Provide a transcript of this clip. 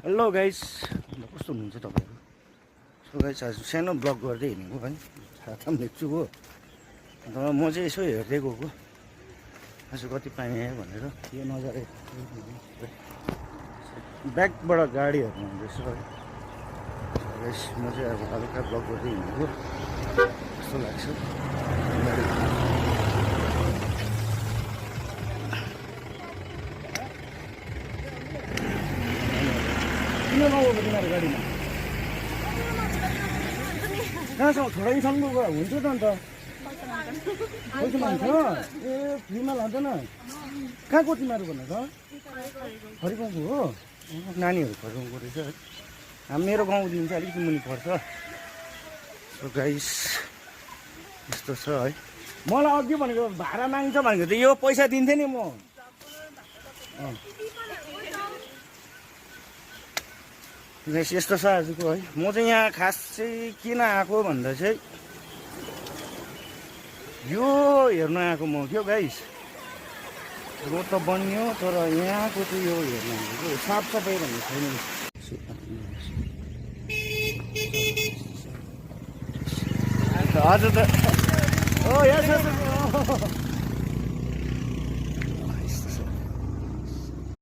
Hello guys, कस्तो हुनुहुन्छ तपाईँहरू? सो गाइस, आज सानो ब्लग गर्दै हिँडेको है, छाता पनि लेख्छु हो। अन्त म चाहिँ यसो हेर्दै गएको आज कति पाएँ भनेर। यो नजारे ब्याकबाट गाडी हेर्नु हुँदैछ है। गाइस, म चाहिँ अब हल्का ब्लग गर्दै हिँडेको जस्तो लाग्छ। किन नगएको तिमीहरू गाडीमा? कहाँसम्म छोडाइसम्म गयो हुन्छ त अन्त। पैसा माग्छ ए फ्रीमा लाँदैन। कहाँको तिमीहरू भन्नु त? फरिगाउँको हो? नानीहरू फरिगाउँको रहेछ है। मेरो गाउँदेखि चाहिँ अलिकति मुनि पर्छ। सो गाइस, यस्तो छ है। मलाई अघि भनेको भाडा माग्छ भनेको त यो पैसा दिन्थेँ नि म। गाइस, यस्तो छ आजको है। म चाहिँ यहाँ खास चाहिँ किन आएको भन्दा चाहिँ यो हेर्न आएको म क्या गाइस। रोड त बनियो तर यहाँको चाहिँ यो हेर्न आएको साफसफाइ भन्ने छैन। आज त ओ यस